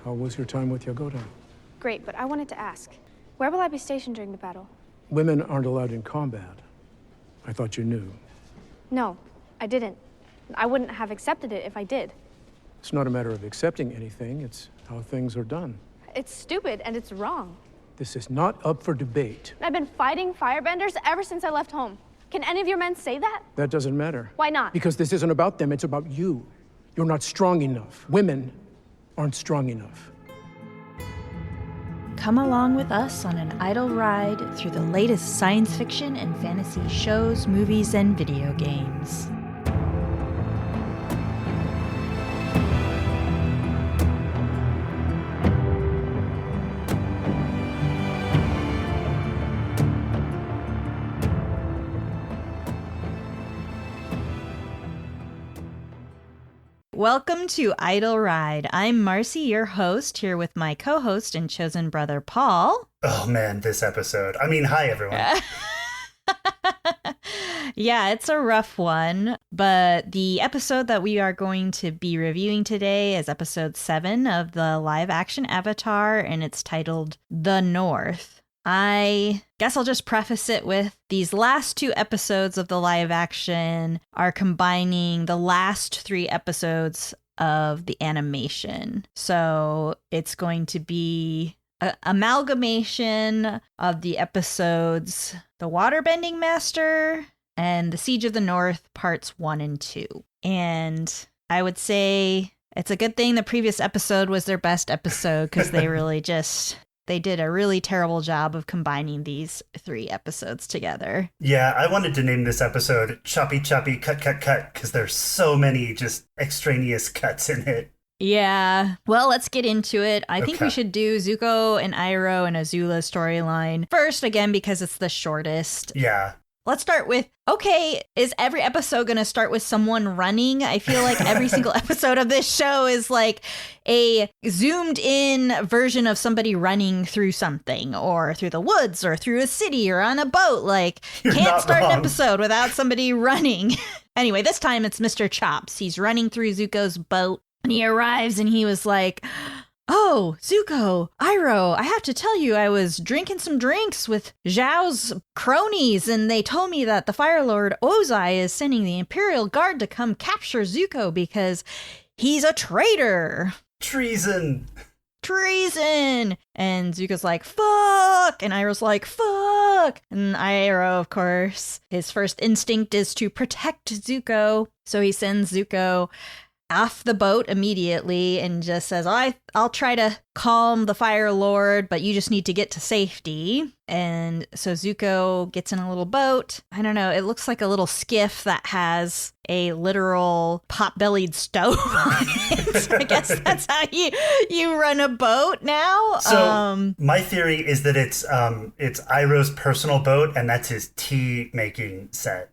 How was your time with Yagoda? Great, but I wanted to ask, where will I be stationed during the battle? Women aren't allowed in combat. I thought you knew. No, I didn't. I wouldn't have accepted it if I did. It's not a matter of accepting anything, it's how things are done. It's stupid and it's wrong. This is not up for debate. I've been fighting firebenders ever since I left home. Can any of your men say that? That doesn't matter. Why not? Because this isn't about them, it's about you. You're not strong enough. Women aren't strong enough. Come along with us on an idle ride through the latest science fiction and fantasy shows, movies, and video games. Welcome to Idle Ride. I'm Marcy, your host, here with my co-host and chosen brother, Paul. Oh man, this episode. Hi everyone. Yeah, it's a rough one, but the episode that we are going to be reviewing today is episode 7 of the live-action Avatar, and it's titled The North. I guess I'll just preface it with these last 2 episodes of the live action are combining the last 3 episodes of the animation. So it's going to be an amalgamation of the episodes The Waterbending Master and The Siege of the North parts 1 and 2. And I would say it's a good thing the previous episode was their best episode because they really They did a really terrible job of combining these 3 episodes together. Yeah, I wanted to name this episode Choppy Choppy Cut Cut Cut because there's so many just extraneous cuts in it. Yeah. Well, let's get into it. I think we should do Zuko and Iroh and Azula storyline first, again, because it's the shortest. Yeah. Let's start with, okay, is every episode going to start with someone running? I feel like every single episode of this show is like a zoomed in version of somebody running through something or through the woods or through a city or on a boat. Like, can't start an episode without somebody running. Anyway, this time it's Mr. Chops. He's running through Zuko's boat and he arrives and he was like, "Oh, Zuko, Iroh, I have to tell you, I was drinking some drinks with Zhao's cronies, and they told me that the Fire Lord Ozai is sending the Imperial Guard to come capture Zuko because he's a traitor." Treason. And Zuko's like, "Fuck!" And Iroh's like, "Fuck!" And Iroh, of course, his first instinct is to protect Zuko. So he sends Zuko off the boat immediately and just says, I'll try to calm the Fire Lord, but you just need to get to safety. And so Zuko gets in a little boat. I don't know, it looks like a little skiff that has a literal pot-bellied stove on it. So I guess that's how you run a boat now. So my theory is that it's Iroh's personal boat and that's his tea making set.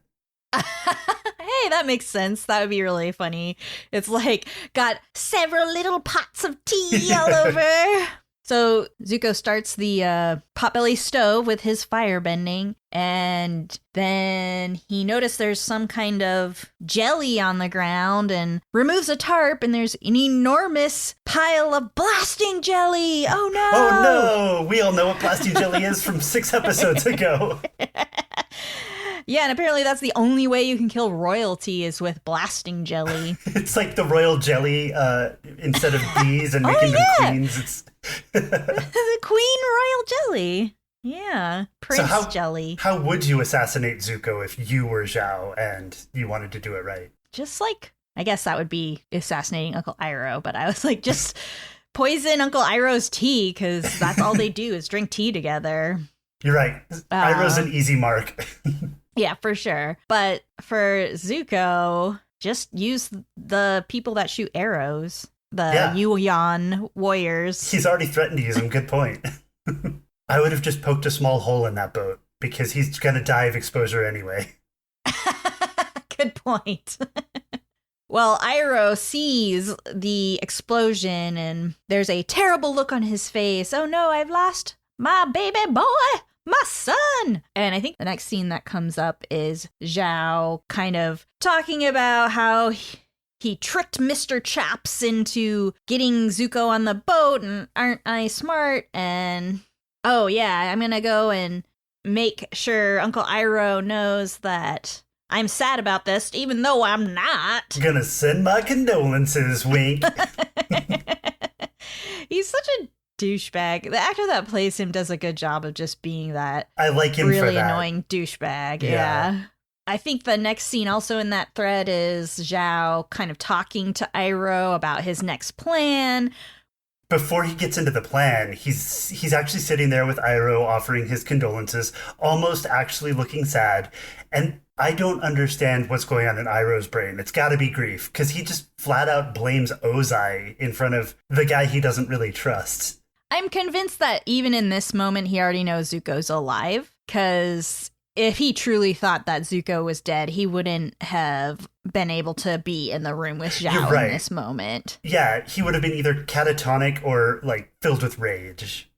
Hey, that makes sense. That would be really funny. It's like got several little pots of tea all over. So Zuko starts the potbelly stove with his firebending, and then he noticed there's some kind of jelly on the ground and removes a tarp, and there's an enormous pile of blasting jelly. Oh no! Oh no! We all know what blasting jelly is from 6 episodes ago. Yeah, and apparently that's the only way you can kill royalty is with blasting jelly. It's like the royal jelly instead of bees and making them queens. It's the queen royal jelly. Yeah, prince jelly. How would you assassinate Zuko if you were Zhao and you wanted to do it right? Just like, I guess that would be assassinating Uncle Iroh, but I was like, just poison Uncle Iroh's tea, because that's all they do is drink tea together. You're right. Iroh's an easy mark. Yeah, for sure. But for Zuko, just use the people that shoot arrows. The Yuan warriors. He's already threatened to use them. Good point. I would have just poked a small hole in that boat because he's going to die of exposure anyway. Good point. Well, Iroh sees the explosion and there's a terrible look on his face. "Oh no, I've lost my baby boy, my son." And I think the next scene that comes up is Zhao kind of talking about how he tricked Mr. Chaps into getting Zuko on the boat, and aren't I smart? And, oh yeah, I'm gonna go and make sure Uncle Iroh knows that I'm sad about this, even though I'm not. Gonna send my condolences, wink. He's such a douchebag. The actor that plays him does a good job of just being that I like him really for that. annoying douchebag. Yeah. I think the next scene also in that thread is Zhao kind of talking to Iroh about his next plan. Before he gets into the plan, he's actually sitting there with Iroh offering his condolences, almost actually looking sad. And I don't understand what's going on in Iroh's brain. It's got to be grief, because he just flat out blames Ozai in front of the guy he doesn't really trust. I'm convinced that even in this moment, he already knows Zuko's alive, because if he truly thought that Zuko was dead, he wouldn't have been able to be in the room with Zhao right. in this moment. Yeah, he would have been either catatonic or, like, filled with rage.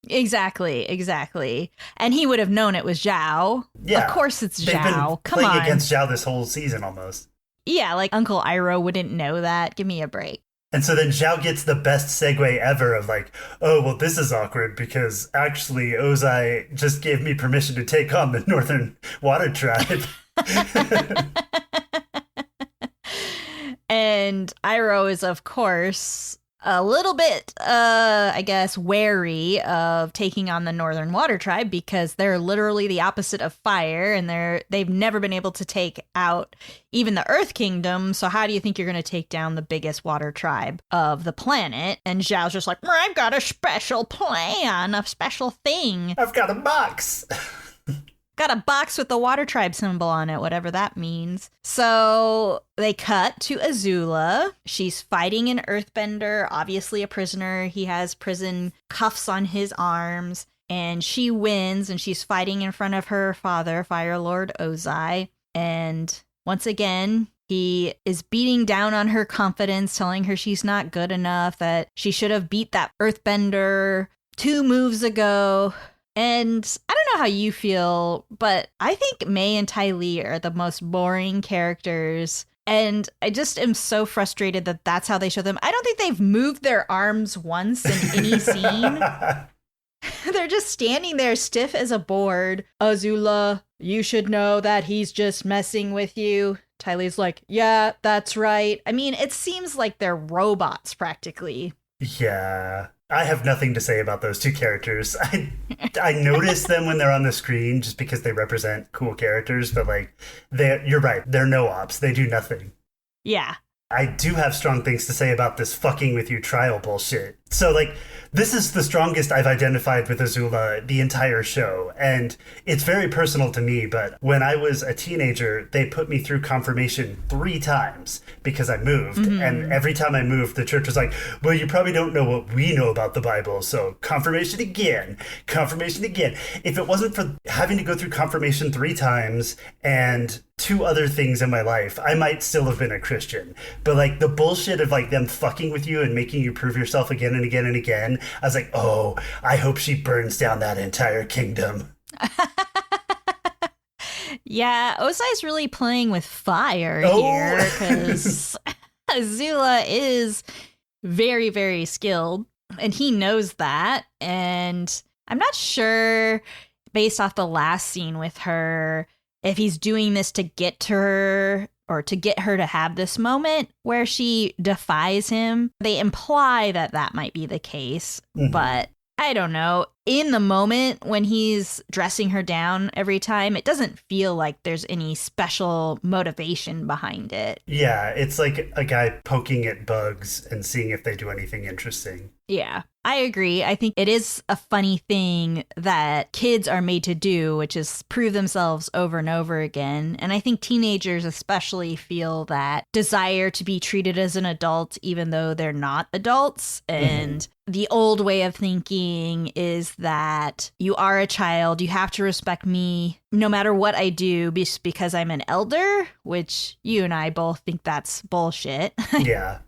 Exactly. And he would have known it was Zhao. Yeah. Of course it's They've Zhao. been Come playing on. against Zhao this whole season, almost. Yeah, like Uncle Iroh wouldn't know that. Give me a break. And so then Zhao gets the best segue ever of like, oh, well, this is awkward because actually Ozai just gave me permission to take on the Northern Water Tribe. And Iroh is, of course, a little bit, I guess, wary of taking on the Northern Water Tribe because they're literally the opposite of fire, and they've never been able to take out even the Earth Kingdom. So how do you think you're going to take down the biggest water tribe of the planet? And Zhao's just like, I've got a special plan, a special thing. I've got a box. Got a box with the water tribe symbol on it, whatever that means. So they cut to Azula. She's fighting an earthbender, obviously a prisoner. He has prison cuffs on his arms, and she wins, and she's fighting in front of her father, Fire Lord Ozai. And once again, he is beating down on her confidence, telling her she's not good enough, that she should have beat that earthbender 2 moves ago. And I don't know how you feel, but I think May and Ty Lee are the most boring characters. And I just am so frustrated that that's how they show them. I don't think they've moved their arms once in any scene. They're just standing there stiff as a board. Azula, you should know that he's just messing with you. Ty Lee's like, yeah, that's right. I mean, it seems like they're robots practically. Yeah. I have nothing to say about those 2 characters. I notice them when they're on the screen just because they represent cool characters, but like, you're right, they're no ops. They do nothing. Yeah. I do have strong things to say about this fucking with you trial bullshit. So, like, this is the strongest I've identified with Azula the entire show, and it's very personal to me, but when I was a teenager, they put me through confirmation 3 times because I moved, and every time I moved, the church was like, well, you probably don't know what we know about the Bible, so confirmation again. If it wasn't for having to go through confirmation 3 times and 2 other things in my life, I might still have been a Christian. But like the bullshit of like them fucking with you and making you prove yourself again and again and again, I was like, oh, I hope she burns down that entire kingdom. Yeah, Ozai's really playing with fire here because Azula is very, very skilled, and he knows that. And I'm not sure, based off the last scene with her, if he's doing this to get to her or to get her to have this moment where she defies him. They imply that that might be the case, but I don't know. In the moment when he's dressing her down every time, it doesn't feel like there's any special motivation behind it. Yeah, it's like a guy poking at bugs and seeing if they do anything interesting. Yeah, I agree. I think it is a funny thing that kids are made to do, which is prove themselves over and over again. And I think teenagers especially feel that desire to be treated as an adult, even though they're not adults. And the old way of thinking is that you are a child, you have to respect me no matter what I do just because I'm an elder, which you and I both think that's bullshit. Yeah.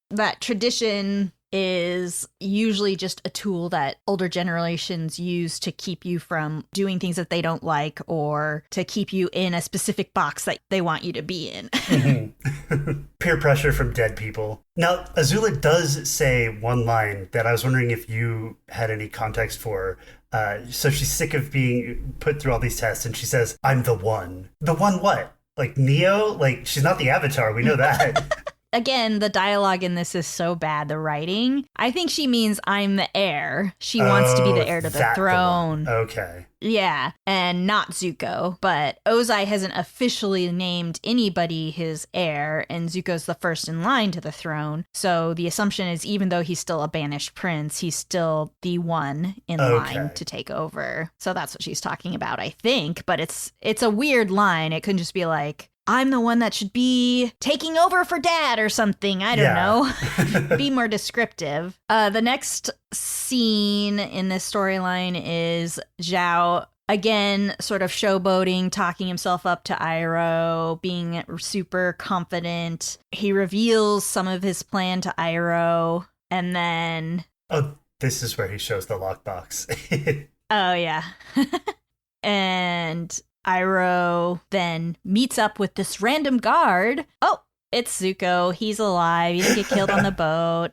That tradition is usually just a tool that older generations use to keep you from doing things that they don't like or to keep you in a specific box that they want you to be in. Peer pressure from dead people. Now, Azula does say one line that I was wondering if you had any context for. So she's sick of being put through all these tests, and she says, "I'm the one." The one what? Like Neo? Like, she's not the Avatar, we know that. Again, the dialogue in this is so bad, the writing. I think she means I'm the heir. She wants to be the heir to the throne. Okay. Yeah, and not Zuko. But Ozai hasn't officially named anybody his heir, and Zuko's the first in line to the throne. So the assumption is even though he's still a banished prince, he's still the one in line to take over. So that's what she's talking about, I think. But it's a weird line. It couldn't just be like, I'm the one that should be taking over for dad or something. I don't know. Be more descriptive. The next scene in this storyline is Zhao, again, sort of showboating, talking himself up to Iroh, being super confident. He reveals some of his plan to Iroh, and then... Oh, this is where he shows the lockbox. Oh, yeah. And... Iroh then meets up with this random guard. Oh, it's Zuko. He's alive. He didn't get killed on the boat.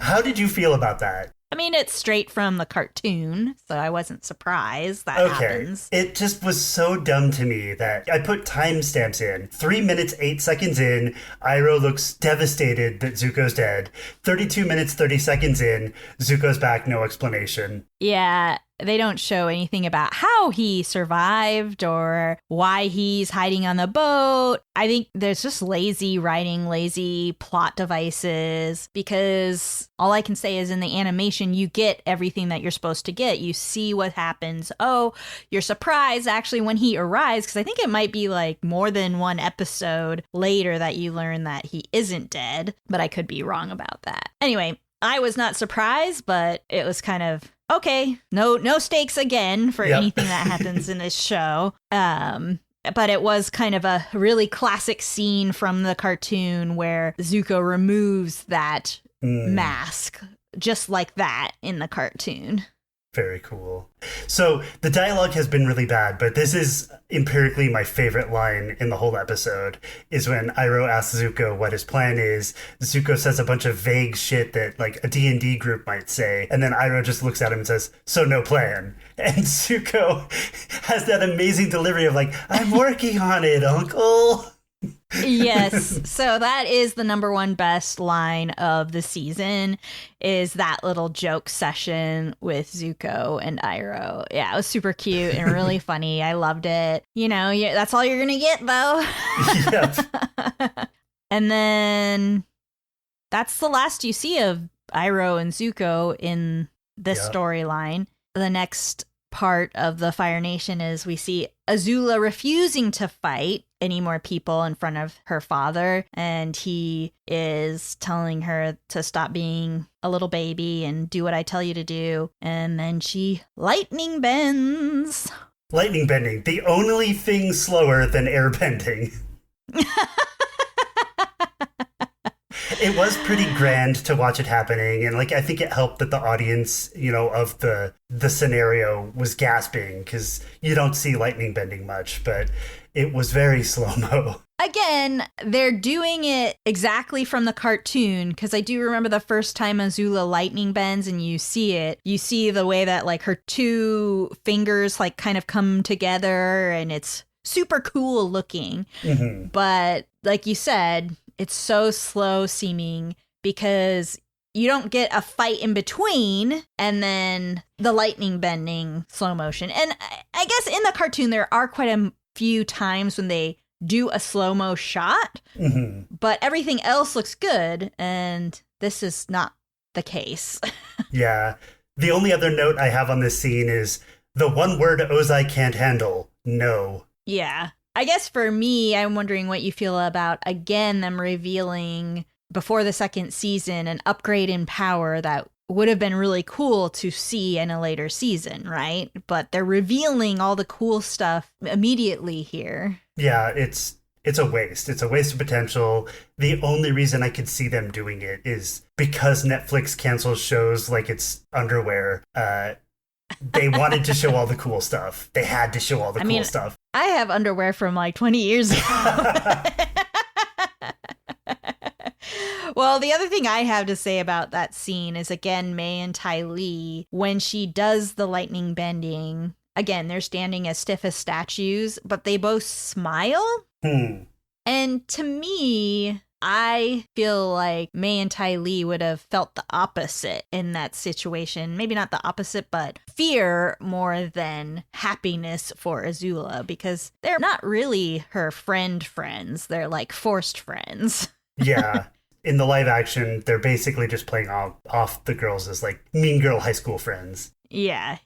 How did you feel about that? I mean, it's straight from the cartoon, so I wasn't surprised that happens. It just was so dumb to me that I put timestamps in. 3 minutes, 8 seconds in, Iroh looks devastated that Zuko's dead. 32 minutes, 30 seconds in, Zuko's back, no explanation. Yeah, they don't show anything about how he survived or why he's hiding on the boat. I think there's just lazy writing, lazy plot devices, because all I can say is in the animation, you get everything that you're supposed to get. You see what happens. Oh, you're surprised actually when he arrives, because I think it might be like more than one episode later that you learn that he isn't dead, but I could be wrong about that. Anyway, I was not surprised, but it was kind of... okay, no stakes again for anything that happens in this show. But it was kind of a really classic scene from the cartoon where Zuko removes that mask just like that in the cartoon. Very cool. So the dialogue has been really bad, but this is empirically my favorite line in the whole episode, is when Iroh asks Zuko what his plan is. Zuko says a bunch of vague shit that like a D&D group might say, and then Iroh just looks at him and says, "So no plan." And Zuko has that amazing delivery of like, "I'm working on it, uncle." Yes, so that is the number one best line of the season, is that little joke session with Zuko and Iroh. Yeah, it was super cute and really funny. I loved it. You know, that's all you're gonna get, though. Yep. And then that's the last you see of Iroh and Zuko in this storyline. The next part of the Fire Nation is we see Azula refusing to fight any more people in front of her father, and he is telling her to stop being a little baby and do what I tell you to do, and then she lightning bends. Lightning bending, the only thing slower than air bending. It was pretty grand to watch it happening, and like I think it helped that the audience, you know, of the scenario was gasping, because you don't see lightning bending much, but it was very slow-mo. Again, they're doing it exactly from the cartoon, because I do remember the first time Azula lightning bends and you see it. You see the way that like her two fingers like kind of come together, and it's super cool looking. Mm-hmm. But like you said, it's so slow seeming because you don't get a fight in between and then the lightning bending slow motion. And I guess in the cartoon, there are quite a few times when they do a slow-mo shot, but everything else looks good, and this is not the case. Yeah. The only other note I have on this scene is the one word Ozai can't handle, no. Yeah. I guess for me, I'm wondering what you feel about, again, them revealing before the second season an upgrade in power that would have been really cool to see in a later season, right? But they're revealing all the cool stuff immediately here. Yeah, it's It's a waste. It's a waste of potential. The only reason I could see them doing it is because Netflix cancels shows like it's underwear. They wanted to show all the cool stuff. They had to show all the cool stuff. I have underwear from like 20 years ago. Well, the other thing I have to say about that scene is, again, May and Ty Lee, when she does the lightning bending, again, they're standing as stiff as statues, but they both smile. And to me, I feel like May and Ty Lee would have felt the opposite in that situation. Maybe not the opposite, but fear more than happiness for Azula, because they're not really her friends. They're like forced friends. Yeah. In the live action, they're basically just playing off the girls as like mean girl high school friends. Yeah.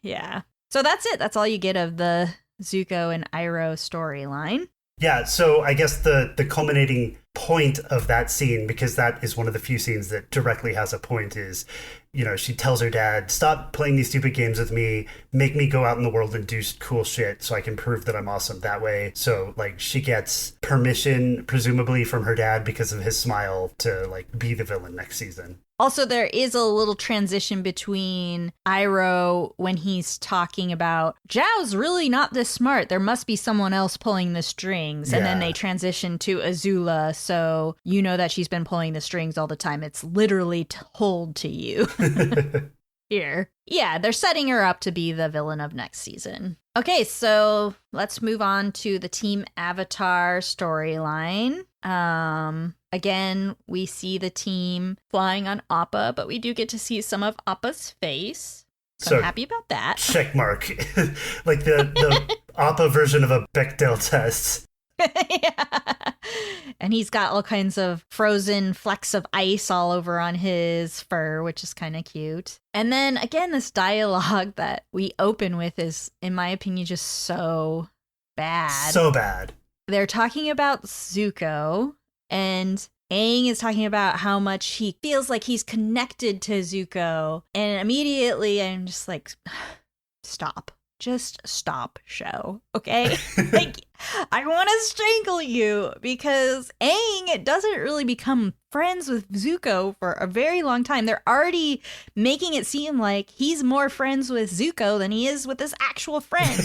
So that's it. That's all you get of the Zuko and Iroh storyline. Yeah, so I guess the culminating point of that scene, because that is one of the few scenes that directly has a point, is, you know, she tells her dad, stop playing these stupid games with me, make me go out in the world and do cool shit so I can prove that I'm awesome that way. So, like, she gets permission, presumably from her dad because of his smile, to, like, be the villain next season. Also, there is a little transition between Iroh when he's talking about, Zhao's really not this smart. There must be someone else pulling the strings. And then they transition to Azula. So you know that she's been pulling the strings all the time. It's literally told to you here. Yeah, they're setting her up to be the villain of next season. Okay, so let's move on to the Team Avatar storyline. Again, we see the team flying on Appa, but we do get to see some of Appa's face. So I'm happy about that. Check mark. Like the Appa version of a Bechdel test. Yeah. And he's got all kinds of frozen flecks of ice all over on his fur, which is kind of cute. And then again, this dialogue that we open with is, in my opinion, just so bad. So bad. They're talking about Zuko, and Aang is talking about how much he feels like he's connected to Zuko. And immediately I'm just like, stop. Just stop, show, okay? Like, I want to strangle you, because Aang doesn't really become friends with Zuko for a very long time. They're already making it seem like he's more friends with Zuko than he is with his actual friend.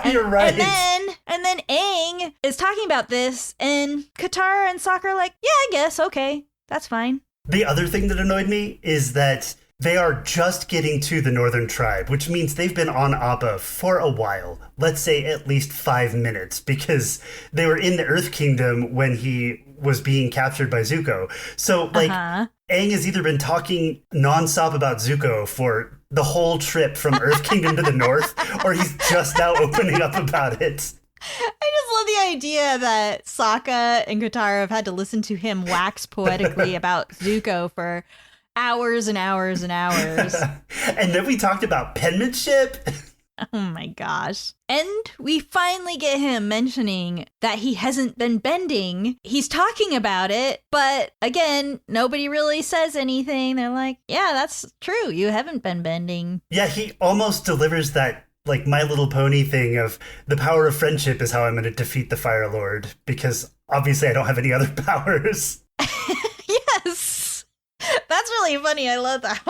You're right. And then Aang is talking about this, and Katara and Sokka are like, yeah, I guess, okay, that's fine. The other thing that annoyed me is that they are just getting to the Northern Tribe, which means they've been on Appa for a while. Let's say at least 5 minutes, because they were in the Earth Kingdom when he was being captured by Zuko. So, like, Aang has either been talking nonstop about Zuko for the whole trip from Earth Kingdom to the North, or he's just now opening up about it. I just love the idea that Sokka and Katara have had to listen to him wax poetically about Zuko for hours and hours and hours. And then we talked about penmanship. Oh my gosh. And we finally get him mentioning that he hasn't been bending. He's talking about it, but again, nobody really says anything. They're like, yeah, that's true. You haven't been bending. Yeah, he almost delivers that, like, My Little Pony thing of the power of friendship is how I'm going to defeat the Fire Lord, because obviously I don't have any other powers. Yes. That's really funny. I love that.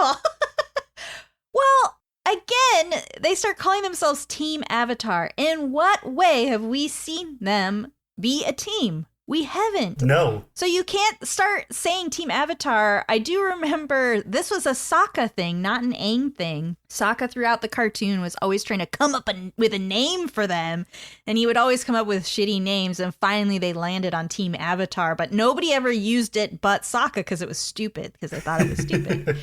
Well, again, they start calling themselves Team Avatar. In what way have we seen them be a team? We haven't. No. So you can't start saying Team Avatar. I do remember this was a Sokka thing, not an Aang thing. Sokka throughout the cartoon was always trying to come up with a name for them. And he would always come up with shitty names. And finally they landed on Team Avatar. But nobody ever used it but Sokka because it was stupid, because they thought it was stupid.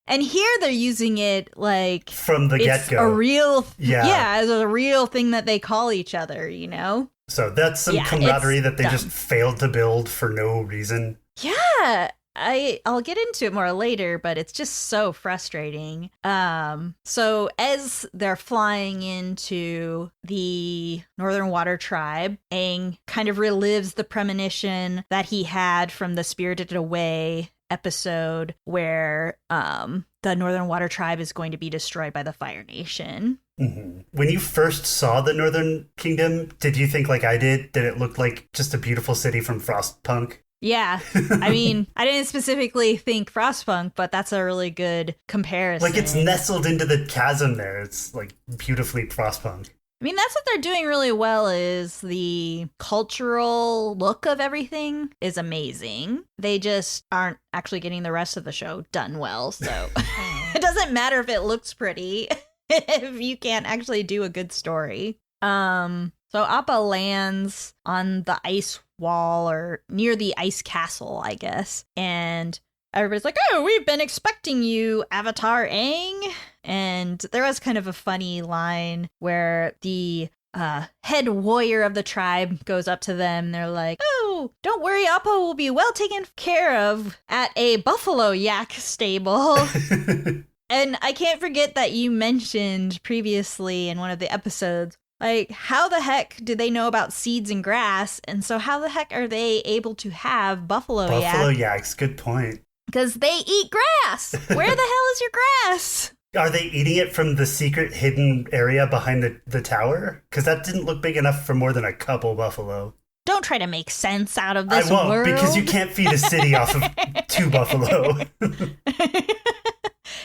And here they're using it like from the get-go. A real, as a real thing that they call each other, you know? So that's some camaraderie that they just failed to build for no reason. Yeah, I'll get into it more later, but it's just so frustrating. So as they're flying into the Northern Water Tribe, Aang kind of relives the premonition that he had from the Spirited Away episode where the Northern Water Tribe is going to be destroyed by the Fire Nation. Mm-hmm. When you first saw the Northern Kingdom, did you think like I did, that it looked like just a beautiful city from Frostpunk? Yeah. I mean, I didn't specifically think Frostpunk, but that's a really good comparison. Like, it's nestled into the chasm there. It's like beautifully Frostpunk. I mean, that's what they're doing really well, is the cultural look of everything is amazing. They just aren't actually getting the rest of the show done well, so it doesn't matter if it looks pretty if you can't actually do a good story. So Appa lands on the ice wall, or near the ice castle, I guess, and everybody's like, oh, we've been expecting you, Avatar Aang. And there was kind of a funny line where the head warrior of the tribe goes up to them. They're like, oh, don't worry, Appa will be well taken care of at a buffalo yak stable. And I can't forget that you mentioned previously in one of the episodes, like, how the heck do they know about seeds and grass? And so how the heck are they able to have buffalo yaks? Good point. Because they eat grass. Where the hell is your grass? Are they eating it from the secret hidden area behind the tower? Because that didn't look big enough for more than a couple buffalo. Don't try to make sense out of this I won't, world. because you can't feed a city off of 2 buffalo.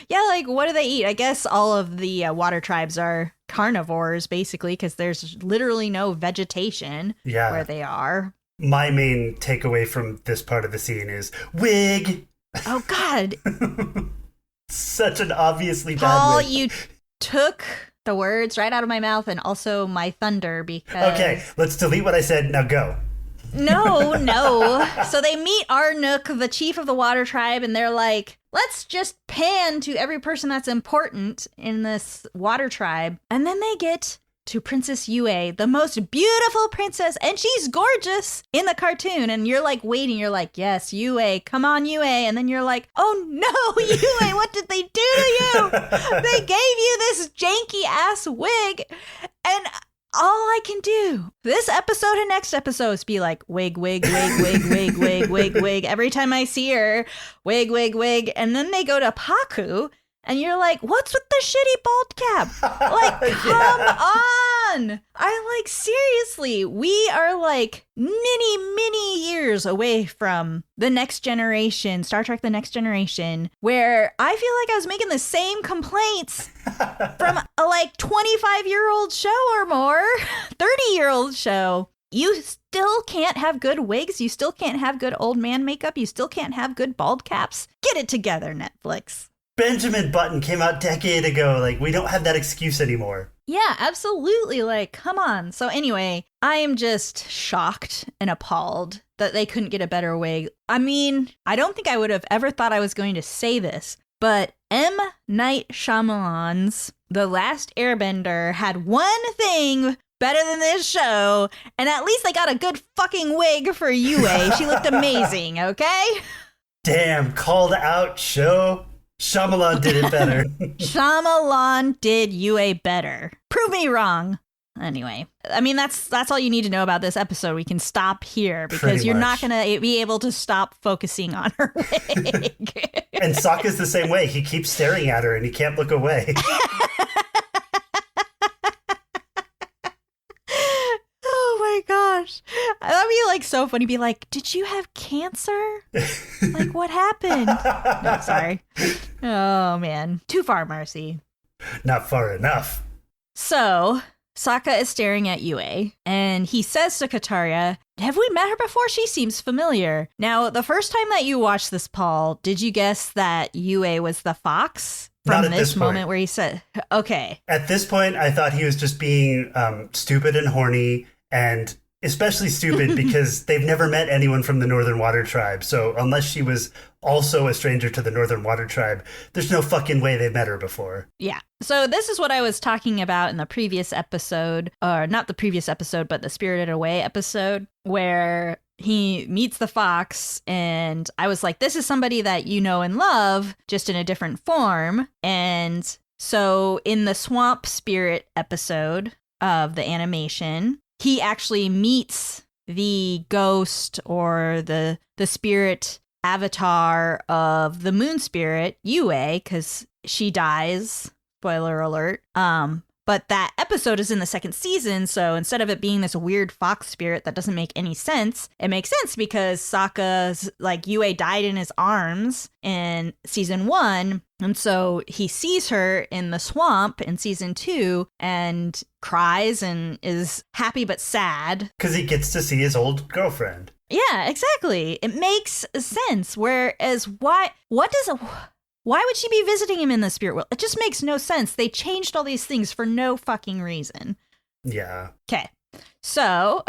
Yeah, like, what do they eat? I guess all of the water tribes are carnivores, basically, because there's literally no vegetation where they are. My main takeaway from this part of the scene is wig. Oh, God. Such an obviously Paul, bad wig. you took the words right out of my mouth, and also my thunder, because... Okay, let's delete what I said. Now go. No. So they meet Arnook, the chief of the water tribe, and they're like, let's just pan to every person that's important in this water tribe. And then they get to Princess Yue, the most beautiful princess, and she's gorgeous in the cartoon. And you're like waiting, you're like, yes, Yue, come on, Yue. And then you're like, oh no, Yue, what did they do to you? They gave you this janky ass wig. And all I can do this episode and next episode is be like, wig, wig, wig, wig, wig, wig, wig, wig. Every time I see her, wig, wig, wig. And then they go to Paku, and you're like, what's with the shitty bald cap? Like, come on. Seriously, we are like many years away from the next generation, Star Trek The Next Generation, where I feel like I was making the same complaints from a 25-year-old show or more, 30-year-old show. You still can't have good wigs. You still can't have good old man makeup. You still can't have good bald caps. Get it together, Netflix. Benjamin Button came out a decade ago. Like, we don't have that excuse anymore. Yeah, absolutely. Like, come on. So anyway, I am just shocked and appalled that they couldn't get a better wig. I mean, I don't think I would have ever thought I was going to say this, but M. Night Shyamalan's The Last Airbender had one thing better than this show, and at least they got a good fucking wig for Yue. She looked amazing, okay? Damn, called out show. Shyamalan did it better. Shyamalan did Yue better. Prove me wrong. Anyway, I mean, that's all you need to know about this episode. We can stop here because you're not going to be able to stop focusing on her wig. And Sokka's the same way. He keeps staring at her and he can't look away. Oh my gosh. That'd be so funny. Be like, did you have cancer? Like, what happened? No, sorry. Oh man. Too far, Marcy. Not far enough. So, Sokka is staring at Yue, and he says to Katara, have we met her before? She seems familiar. Now, the first time that you watched this, Paul, did you guess that Yue was the fox? From this moment where he said, okay. At this point, I thought he was just being stupid and horny, and especially stupid because they've never met anyone from the Northern Water Tribe. So unless she was also a stranger to the Northern Water Tribe, there's no fucking way they've met her before. Yeah. So this is what I was talking about in the previous episode, or not the previous episode, but the Spirited Away episode, where he meets the fox, and I was like, this is somebody that you know and love, just in a different form. And so in the Swamp Spirit episode of the animation, he actually meets the ghost or the spirit avatar of the moon spirit, Yue, because she dies. Spoiler alert. But that episode is in the second season, so instead of it being this weird fox spirit that doesn't make any sense, it makes sense because Sokka's, like, Yue died in his arms in season 1, and so he sees her in the swamp in season 2 and cries and is happy but sad. Because he gets to see his old girlfriend. Yeah, exactly. It makes sense, whereas why would she be visiting him in the spirit world? It just makes no sense. They changed all these things for no fucking reason. Yeah. Okay. So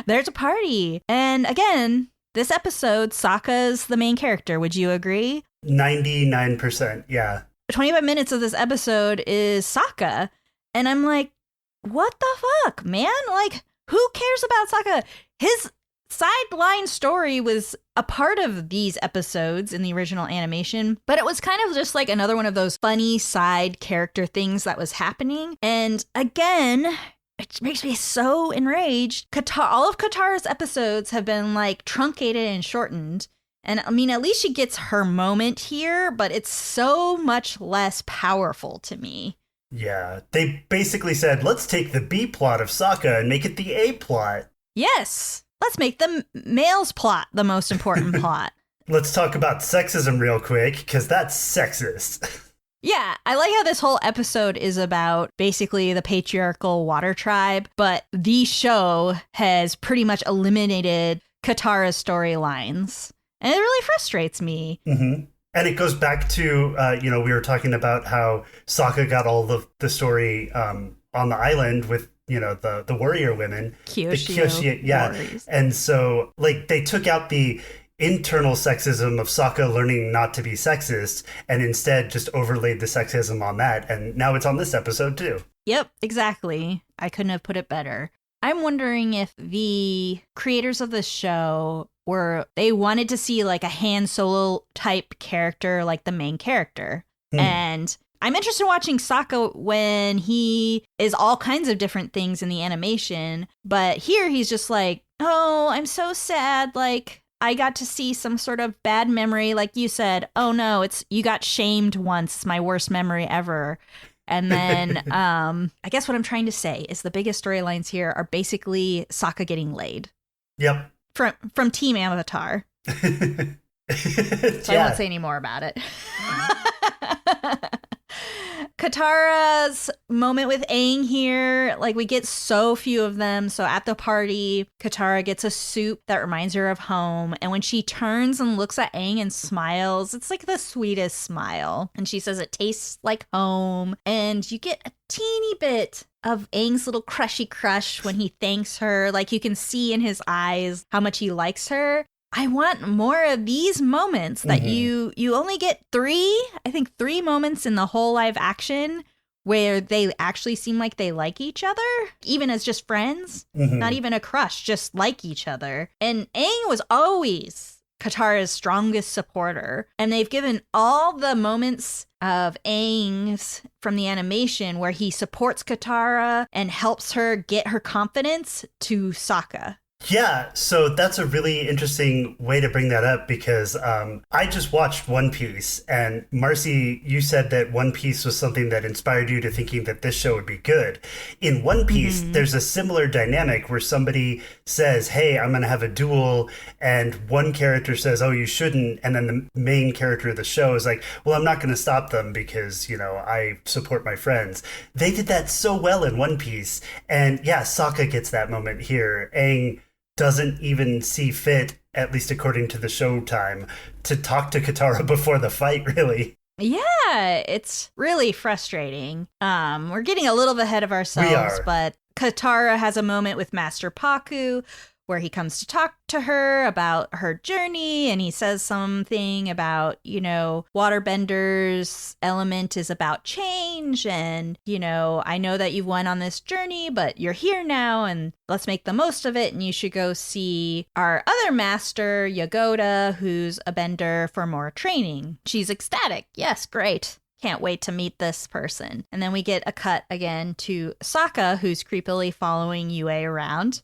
there's a party. And again, this episode, Sokka's the main character. Would you agree? 99%. Yeah. 25 minutes of this episode is Sokka. And I'm like, what the fuck, man? Like, who cares about Sokka? His sideline story was a part of these episodes in the original animation, but it was kind of just like another one of those funny side character things that was happening. And again, it makes me so enraged. All of Katara's episodes have been like truncated and shortened. And I mean, at least she gets her moment here, but it's so much less powerful to me. Yeah, they basically said, let's take the B plot of Sokka and make it the A plot. Yes. Let's make the male's plot the most important plot. Let's talk about sexism real quick, because that's sexist. Yeah, I like how this whole episode is about basically the patriarchal water tribe, but the show has pretty much eliminated Katara's storylines. And it really frustrates me. Mm-hmm. And it goes back to, we were talking about how Sokka got all the story on the island with, the warrior women. Kyoshi, yeah. Warriors. And so, like, they took out the internal sexism of Sokka learning not to be sexist and instead just overlaid the sexism on that. And now it's on this episode, too. Yep, exactly. I couldn't have put it better. I'm wondering if the creators of the show they wanted to see like a Han Solo type character, like the main character. And I'm interested in watching Sokka when he is all kinds of different things in the animation. But here he's just like, oh, I'm so sad. Like, I got to see some sort of bad memory. Like you said, oh no, you got shamed once. It's my worst memory ever. And then I guess what I'm trying to say is the biggest storylines here are basically Sokka getting laid. Yep. From Team Avatar. So I won't say any more about it. Katara's moment with Aang here, like we get so few of them. So at the party, Katara gets a soup that reminds her of home. And when she turns and looks at Aang and smiles, it's like the sweetest smile. And she says it tastes like home. And you get a teeny bit of Aang's little crushy crush when he thanks her. Like you can see in his eyes how much he likes her. I want more of these moments that you only get three moments in the whole live action where they actually seem like they like each other, even as just friends, not even a crush, just like each other. And Aang was always Katara's strongest supporter. And they've given all the moments of Aang's from the animation where he supports Katara and helps her get her confidence to Sokka. Yeah, so that's a really interesting way to bring that up because I just watched One Piece, and Marcy, you said that One Piece was something that inspired you to thinking that this show would be good. In One Piece, there's a similar dynamic where somebody says, hey, I'm going to have a duel, and one character says, oh, you shouldn't, and then the main character of the show is like, well, I'm not going to stop them because, I support my friends. They did that so well in One Piece, and yeah, Sokka gets that moment here. Aang doesn't even see fit, at least according to the Showtime, to talk to Katara before the fight, really. Yeah, it's really frustrating. We're getting a little bit ahead of ourselves, but Katara has a moment with Master Paku where he comes to talk to her about her journey, and he says something about, Waterbenders' element is about change, and, I know that you went on this journey, but you're here now, and let's make the most of it, and you should go see our other master, Yagoda, who's a bender for more training. She's ecstatic. Yes, great. Can't wait to meet this person. And then we get a cut again to Sokka, who's creepily following Yue around.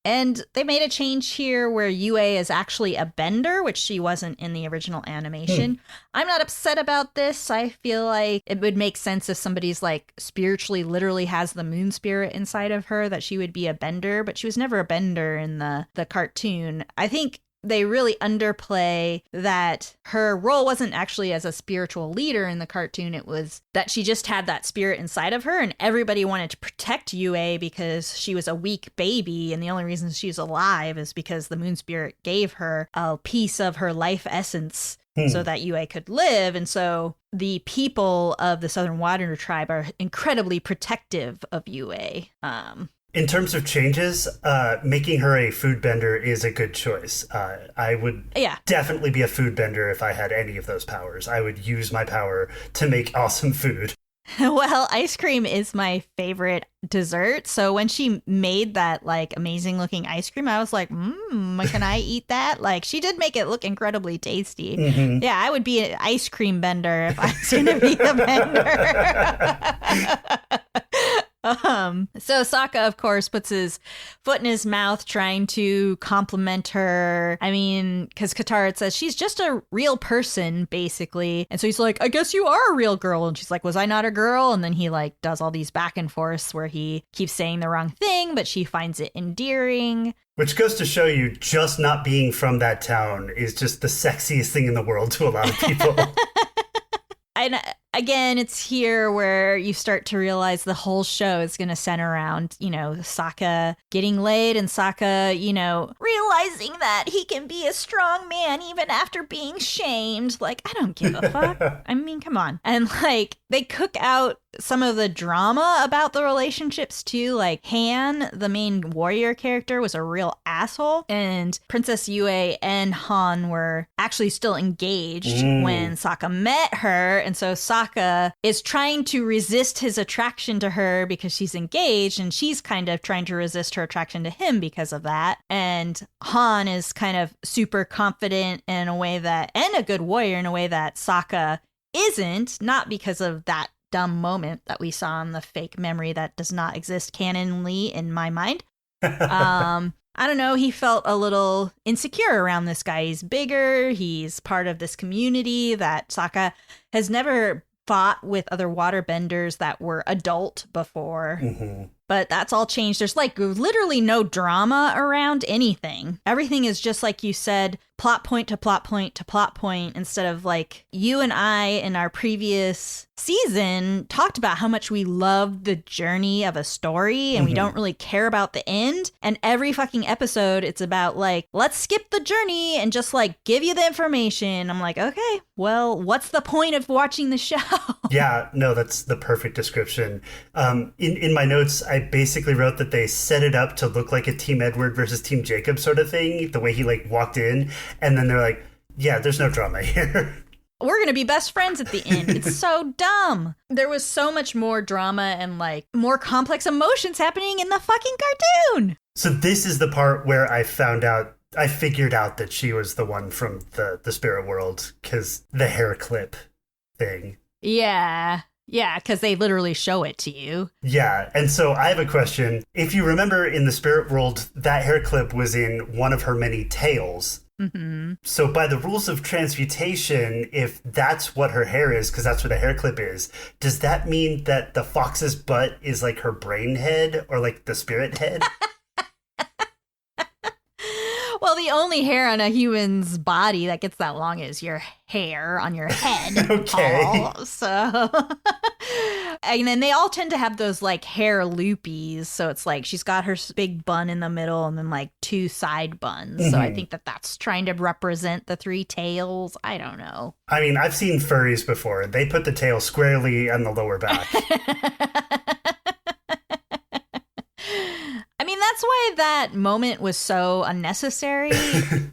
And they made a change here where Yue is actually a bender, which she wasn't in the original animation. I'm not upset about this. I feel like it would make sense if somebody's like spiritually literally has the moon spirit inside of her that she would be a bender, but she was never a bender in the cartoon. I think they really underplay that her role wasn't actually as a spiritual leader in the cartoon. It was that she just had that spirit inside of her, and everybody wanted to protect Yue because she was a weak baby, and the only reason she's alive is because the moon spirit gave her a piece of her life essence so that Yue could live. And so the people of the Southern Water Tribe are incredibly protective of Yue. In terms of changes, making her a food bender is a good choice. I would definitely be a food bender if I had any of those powers. I would use my power to make awesome food. Well, ice cream is my favorite dessert. So when she made that like amazing looking ice cream, I was like, can I eat that? Like, she did make it look incredibly tasty. Mm-hmm. Yeah, I would be an ice cream bender if I was going to be a bender. So Sokka, of course, puts his foot in his mouth trying to compliment her. I mean, because Katara says she's just a real person, basically. And so he's like, I guess you are a real girl. And she's like, was I not a girl? And then he like does all these back and forths where he keeps saying the wrong thing, but she finds it endearing. Which goes to show you just not being from that town is just the sexiest thing in the world to a lot of people. And again, it's here where you start to realize the whole show is going to center around, you know, Sokka getting laid and Sokka, you know, realizing that he can be a strong man even after being shamed. Like, I don't give a fuck. I mean, come on. And like, they cook out some of the drama about the relationships too. Like Han, the main warrior character, was a real asshole, and Princess Yue and Han were actually still engaged when Sokka met her, and so Sokka is trying to resist his attraction to her because she's engaged, and she's kind of trying to resist her attraction to him because of that. And Han is kind of super confident in a way that, and a good warrior in a way that Sokka isn't, not because of that dumb moment that we saw in the fake memory that does not exist canonly in my mind. I don't know, he felt a little insecure around this guy. He's bigger, he's part of this community that Sokka has never fought with other waterbenders that were adult before. Mm-hmm. But that's all changed. There's like literally no drama around anything. Everything is just like you said, plot point to plot point to plot point, instead of like you and I in our previous season talked about how much we love the journey of a story and we don't really care about the end. And every fucking episode, it's about like, let's skip the journey and just like give you the information. I'm like, okay, well, what's the point of watching the show? Yeah, no, that's the perfect description. In my notes, I basically wrote that they set it up to look like a Team Edward versus Team Jacob sort of thing, the way he like walked in, and then they're like, yeah, there's no drama here. We're going to be best friends at the end. It's so dumb. There was so much more drama and like more complex emotions happening in the fucking cartoon. So this is the part where I figured out that she was the one from the spirit world, because the hair clip thing. Yeah, because they literally show it to you. Yeah, and so I have a question. If you remember in the spirit world, that hair clip was in one of her many tails. Mm-hmm. So by the rules of transmutation, if that's what her hair is, because that's what a hair clip is, does that mean that the fox's butt is like her brain head or like the spirit head? Well, the only hair on a human's body that gets that long is your hair on your head. Okay. So, and then they all tend to have those like hair loopies. So it's like she's got her big bun in the middle and then like two side buns. Mm-hmm. So I think that that's trying to represent the three tails. I don't know. I mean, I've seen furries before. They put the tail squarely on the lower back. I mean, that's why that moment was so unnecessary.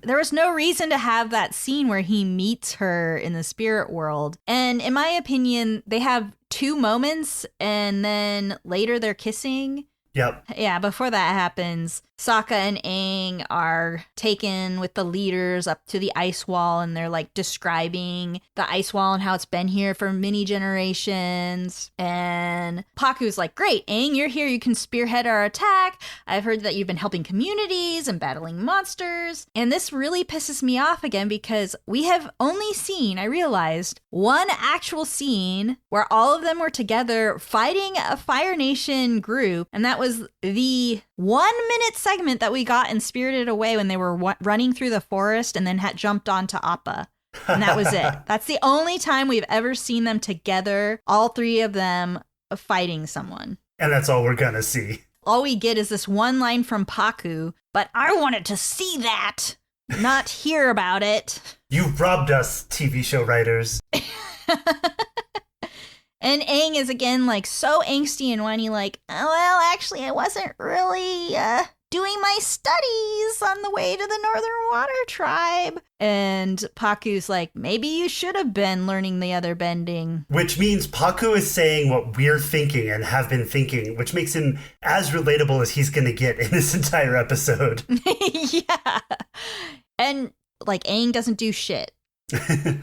There was no reason to have that scene where he meets her in the spirit world. And in my opinion, they have two moments and then later they're kissing. Yep. Yeah, before that happens, Sokka and Aang are taken with the leaders up to the ice wall, and they're like describing the ice wall and how it's been here for many generations. And Paku's like, great, Aang, you're here. You can spearhead our attack. I've heard that you've been helping communities and battling monsters. And this really pisses me off again because we have only seen, I realized, one actual scene where all of them were together fighting a Fire Nation group. And that was the 1-minute segment that we got in Spirited Away when they were running through the forest and then had jumped onto Appa. And that was it. That's the only time we've ever seen them together, all three of them fighting someone. And that's all we're gonna see. All we get is this one line from Paku, but I wanted to see that, not hear about it. You robbed us, TV show writers. And Aang is again like so angsty and whiny, like, oh, well, actually, I wasn't really doing my studies on the way to the Northern Water Tribe. And Paku's like, maybe you should have been learning the other bending. Which means Paku is saying what we're thinking and have been thinking, which makes him as relatable as he's going to get in this entire episode. Yeah. And like Aang doesn't do shit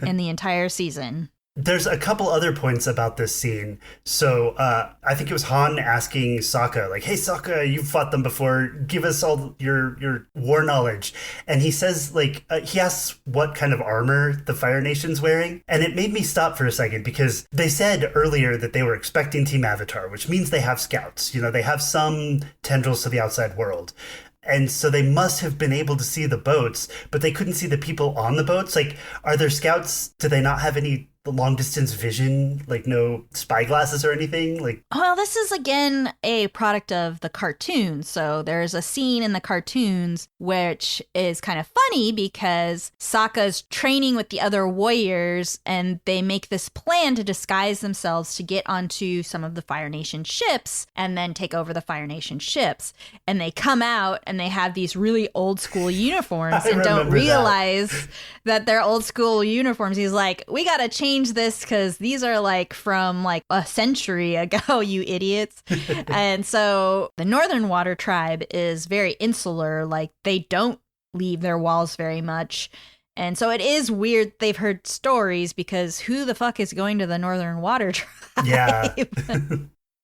in the entire season. There's a couple other points about this scene. So I think it was Han asking Sokka, like, hey, Sokka, you've fought them before. Give us all your war knowledge. And he says, like, he asks what kind of armor the Fire Nation's wearing. And it made me stop for a second because they said earlier that they were expecting Team Avatar, which means they have scouts. You know, they have some tendrils to the outside world. And so they must have been able to see the boats, but they couldn't see the people on the boats. Like, are there scouts? Do they not have any long distance vision? Like, no spy glasses or anything? Like, well, this is again a product of the cartoons. So there's a scene in the cartoons which is kind of funny because Sokka's training with the other warriors and they make this plan to disguise themselves to get onto some of the Fire Nation ships and then take over the Fire Nation ships. And they come out and they have these really old school uniforms and don't realize that they're old school uniforms. He's like, we got to change this because these are like from like a century ago, you idiots. And so the Northern Water Tribe is very insular. Like they don't leave their walls very much. And so it is weird they've heard stories because who the fuck is going to the Northern Water Tribe? Yeah.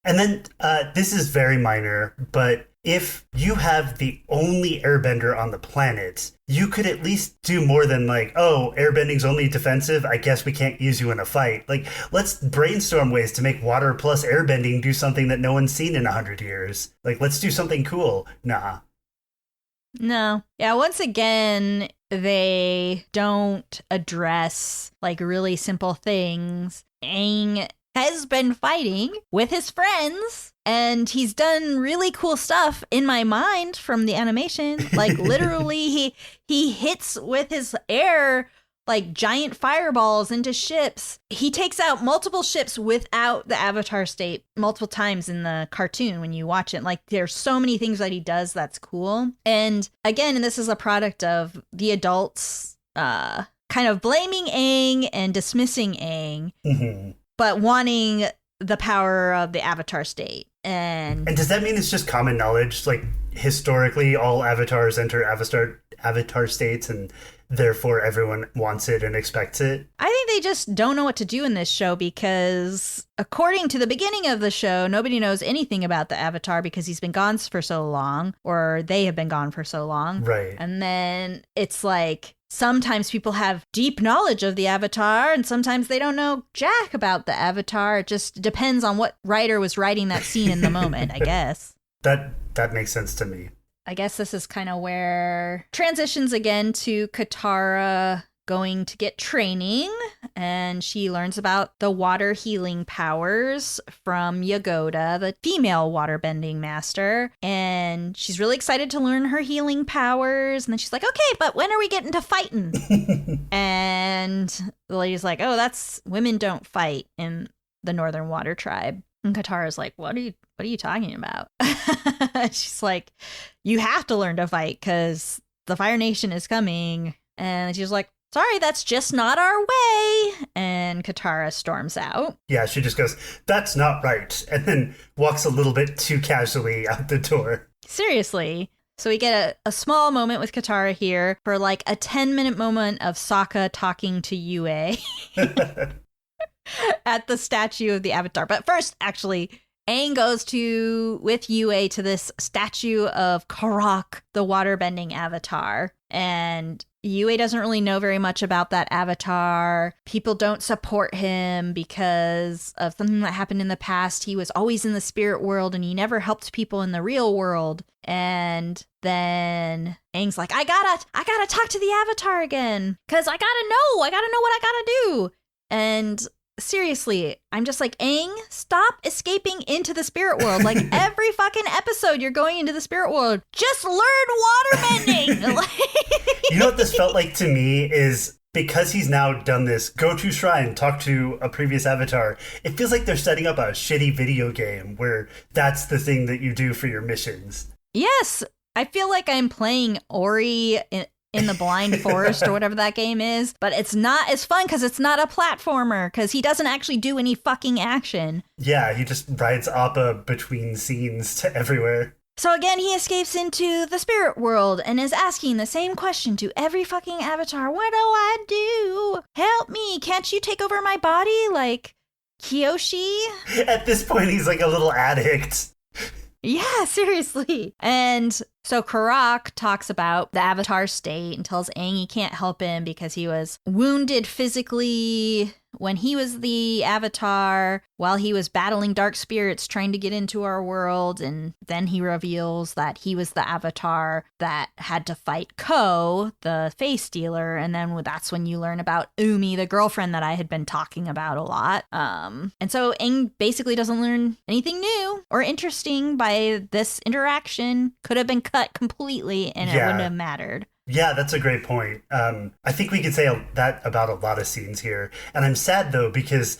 And then this is very minor, but if you have the only airbender on the planet, you could at least do more than like, oh, airbending's only defensive. I guess we can't use you in a fight. Like, let's brainstorm ways to make water plus airbending do something that no one's seen in 100 years. Like, let's do something cool. Nah. No. Yeah, once again, they don't address like really simple things. Aang has been fighting with his friends and he's done really cool stuff in my mind from the animation. Like literally he hits with his air like giant fireballs into ships. He takes out multiple ships without the Avatar state multiple times in the cartoon when you watch it. Like there's so many things that he does that's cool. And again, this is a product of the adults kind of blaming Aang and dismissing Aang. Mm-hmm. But wanting the power of the Avatar state. And does that mean it's just common knowledge? Like, historically, all avatars enter avatar states, and therefore everyone wants it and expects it? I think they just don't know what to do in this show because, according to the beginning of the show, nobody knows anything about the Avatar because he's been gone for so long, or they have been gone for so long. Right. And then it's like, sometimes people have deep knowledge of the Avatar and sometimes they don't know jack about the Avatar. It just depends on what writer was writing that scene in the moment, I guess. That makes sense to me. I guess this is kind of where transitions again to Katara going to get training, and she learns about the water healing powers from Yagoda, the female waterbending master, and she's really excited to learn her healing powers. And then she's like, okay, but when are we getting to fighting? And the lady's like, oh, that's women don't fight in the Northern Water Tribe. And Katara's like, what are you talking about? She's like, you have to learn to fight because the Fire Nation is coming. And she's like, sorry, that's just not our way. And Katara storms out. Yeah, she just goes, that's not right. And then walks a little bit too casually out the door. Seriously. So we get a small moment with Katara here for like a 10-minute moment of Sokka talking to Yue at the statue of the Avatar. But first, actually, Aang goes with Yue to this statue of Karak, the waterbending avatar. And Yue doesn't really know very much about that avatar. People don't support him because of something that happened in the past. He was always in the spirit world and he never helped people in the real world. And then Aang's like, I gotta talk to the avatar again. Cause I gotta know what I gotta do. And seriously, I'm just like, Aang, stop escaping into the spirit world. Like every fucking episode you're going into the spirit world. Just learn waterbending. You know what this felt like to me is because he's now done this, go to shrine, talk to a previous avatar, it feels like they're setting up a shitty video game where that's the thing that you do for your missions. Yes, I feel like I'm playing Ori in the Blind Forest or whatever that game is, but it's not as fun because it's not a platformer because he doesn't actually do any fucking action. Yeah, he just rides Appa between scenes to everywhere. So again, he escapes into the spirit world and is asking the same question to every fucking avatar. What do I do? Help me. Can't you take over my body like Kyoshi? At this point, he's like a little addict. Yeah, seriously. And so Karak talks about the Avatar state and tells Aang he can't help him because he was wounded physically when he was the Avatar while he was battling dark spirits trying to get into our world. And then he reveals that he was the Avatar that had to fight Ko, the face stealer. And then that's when you learn about Umi, the girlfriend that I had been talking about a lot. And so Aang basically doesn't learn anything new or interesting by this interaction. Could have been cut completely and it wouldn't have mattered. Yeah, that's a great point. I think we could say that about a lot of scenes here. And I'm sad, though, because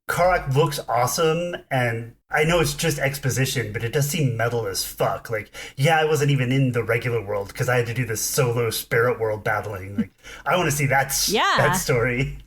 Karak looks awesome, and I know it's just exposition, but it does seem metal as fuck. Like, yeah, I wasn't even in the regular world because I had to do this solo spirit world battling. Like, I want to see that story.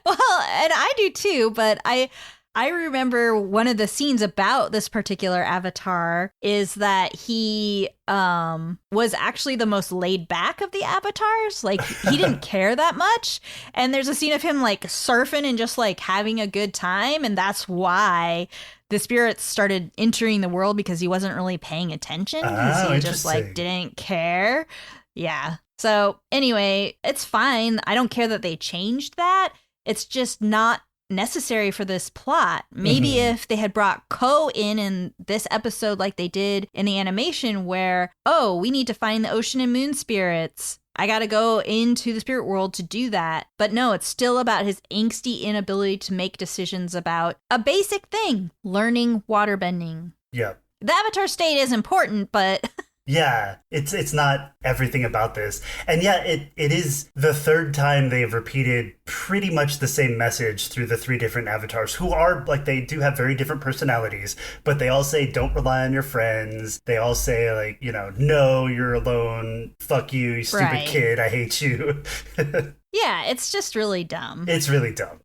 Well, and I do too, but I remember one of the scenes about this particular avatar is that he was actually the most laid back of the avatars. Like, he didn't care that much. And there's a scene of him like surfing and just like having a good time. And that's why the spirits started entering the world, because he wasn't really paying attention. He just like didn't care. Yeah. So anyway, it's fine. I don't care that they changed that. It's just not necessary for this plot. Maybe if they had brought Ko in this episode like they did in the animation where, oh, we need to find the ocean and moon spirits. I gotta go into the spirit world to do that. But no, it's still about his angsty inability to make decisions about a basic thing, learning waterbending. Yeah. The Avatar state is important, but... Yeah, it's not everything about this. And yeah, it is the third time they've repeated pretty much the same message through the three different avatars, who are, like, they do have very different personalities, but they all say, don't rely on your friends. They all say, like, you know, no, you're alone. Fuck you, you stupid kid. I hate you. Yeah, it's just really dumb. It's really dumb.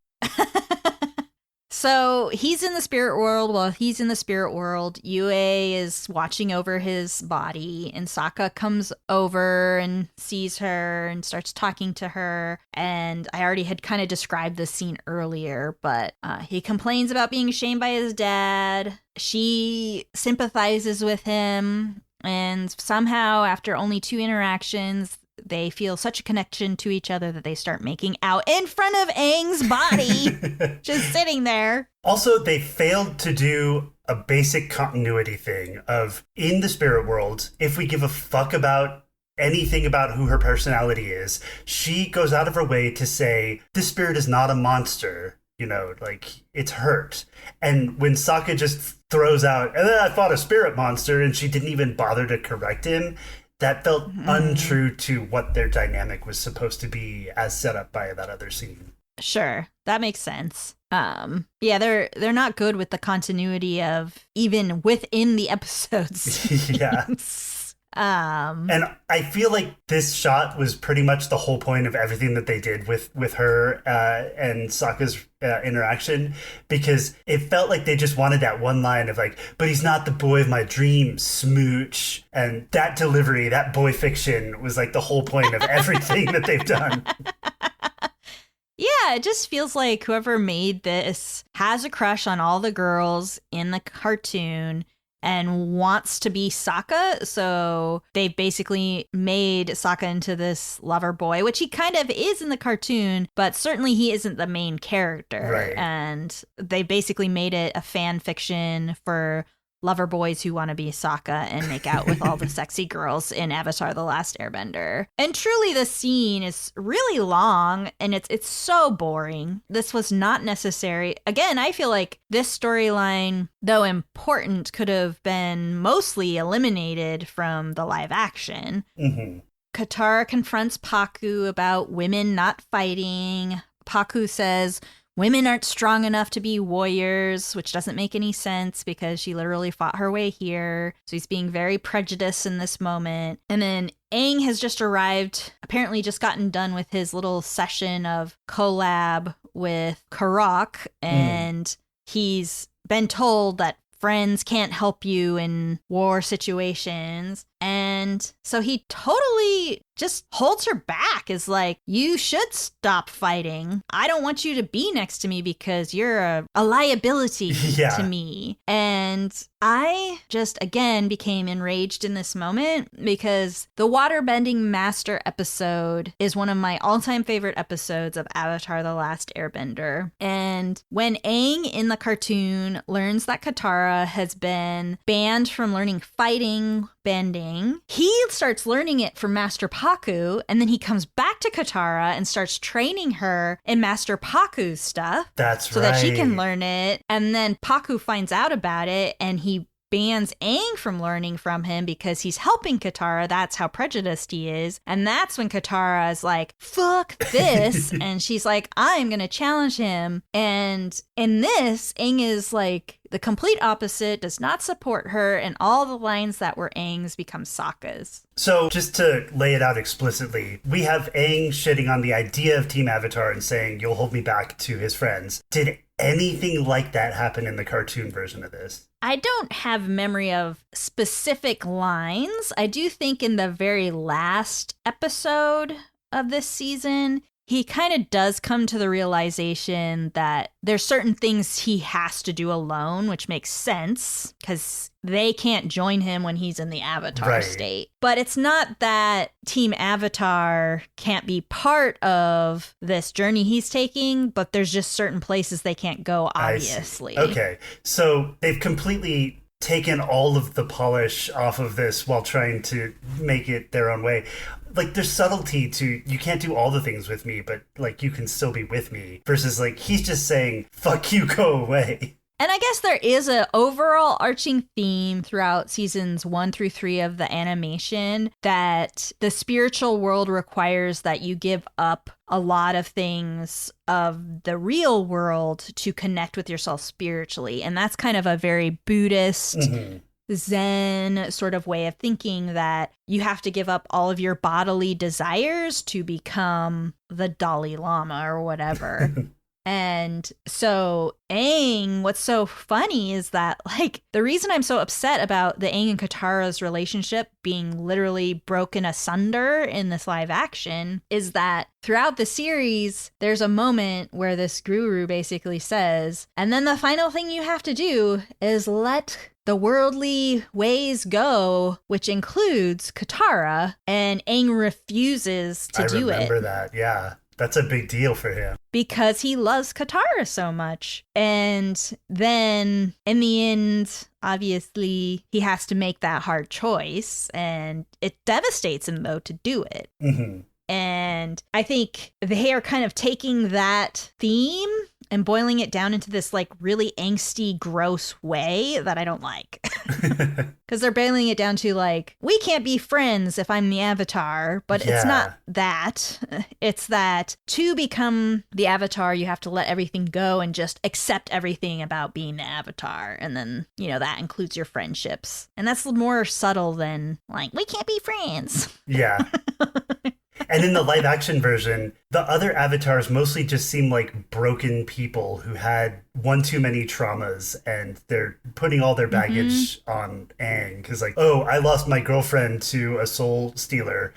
So he's in the spirit world. While he's in the spirit world, Yue is watching over his body, and Sokka comes over and sees her and starts talking to her. And I already had kind of described this scene earlier, but he complains about being shamed by his dad. She sympathizes with him, and somehow, after only 2 interactions, they feel such a connection to each other that they start making out in front of Aang's body, just sitting there. Also, they failed to do a basic continuity thing of, in the spirit world, if we give a fuck about anything about who her personality is, she goes out of her way to say, this spirit is not a monster, you know, like, it's hurt. And when Sokka just throws out, and then I fought a spirit monster, and she didn't even bother to correct him, that felt untrue to what their dynamic was supposed to be as set up by that other scene. Sure, that makes sense. Yeah, they're not good with the continuity of even within the episodes. Yeah. And I feel like this shot was pretty much the whole point of everything that they did with her and Sokka's interaction, because it felt like they just wanted that one line of like, but he's not the boy of my dreams, smooch. And that delivery, that boy fiction was like the whole point of everything that they've done. Yeah, it just feels like whoever made this has a crush on all the girls in the cartoon and wants to be Sokka. So they've basically made Sokka into this lover boy, which he kind of is in the cartoon, but certainly he isn't the main character. Right. And they basically made it a fan fiction for lover boys who want to be Sokka and make out with all the sexy girls in Avatar: The Last Airbender. And truly, the scene is really long and it's so boring. This was not necessary. Again, I feel like this storyline, though important, could have been mostly eliminated from the live action. Mm-hmm. Katara confronts Pakku about women not fighting. Pakku says women aren't strong enough to be warriors, which doesn't make any sense because she literally fought her way here. So he's being very prejudiced in this moment. And then Aang has just arrived, apparently just gotten done with his little session of collab with Karok, and he's been told that friends can't help you in war situations. And so he totally just holds her back, is like, you should stop fighting. I don't want you to be next to me because you're a liability to me. And I just, again, became enraged in this moment because the Waterbending Master episode is one of my all-time favorite episodes of Avatar: The Last Airbender. And when Aang in the cartoon learns that Katara has been banned from learning fighting, bending, he starts learning it from Master Pakku, and then he comes back to Katara and starts training her in Master Pakku's stuff. That's so that she can learn it. And then Pakku finds out about it, and he bans Aang from learning from him because he's helping Katara. That's how prejudiced he is. And that's when Katara is like, fuck this. And she's like, I'm going to challenge him. And in this, Aang is like the complete opposite, does not support her, and all the lines that were Aang's become Sokka's. So just to lay it out explicitly, we have Aang shitting on the idea of Team Avatar and saying, you'll hold me back, to his friends. Did anything like that happen in the cartoon version of this? I don't have memory of specific lines. I do think in the very last episode of this season, he kind of does come to the realization that there's certain things he has to do alone, which makes sense because they can't join him when he's in the Avatar state. But it's not that Team Avatar can't be part of this journey he's taking, but there's just certain places they can't go, obviously. Okay, so they've completely taken all of the polish off of this while trying to make it their own way. Like, there's subtlety to, you can't do all the things with me, but, like, you can still be with me. Versus, like, he's just saying, fuck you, go away. And I guess there is an overall arching theme throughout seasons 1 through 3 of the animation that the spiritual world requires that you give up a lot of things of the real world to connect with yourself spiritually. And that's kind of a very Buddhist, Zen sort of way of thinking, that you have to give up all of your bodily desires to become the Dalai Lama or whatever. And so Aang, what's so funny is that, like, the reason I'm so upset about the Aang and Katara's relationship being literally broken asunder in this live action is that throughout the series, there's a moment where this guru basically says, and then the final thing you have to do is let the worldly ways go, which includes Katara, and Aang refuses to do it. I remember that, yeah. That's a big deal for him. Because he loves Katara so much. And then in the end, obviously, he has to make that hard choice. And it devastates him, though, to do it. Mm-hmm. And I think they are kind of taking that theme and boiling it down into this, like, really angsty, gross way that I don't like. Because they're boiling it down to, like, we can't be friends if I'm the Avatar, but it's not that. It's that to become the Avatar, you have to let everything go and just accept everything about being the Avatar. And then, you know, that includes your friendships. And that's more subtle than, like, we can't be friends. Yeah. And in the live action version, the other avatars mostly just seem like broken people who had one too many traumas, and they're putting all their baggage on Aang. Because like, oh, I lost my girlfriend to a soul stealer.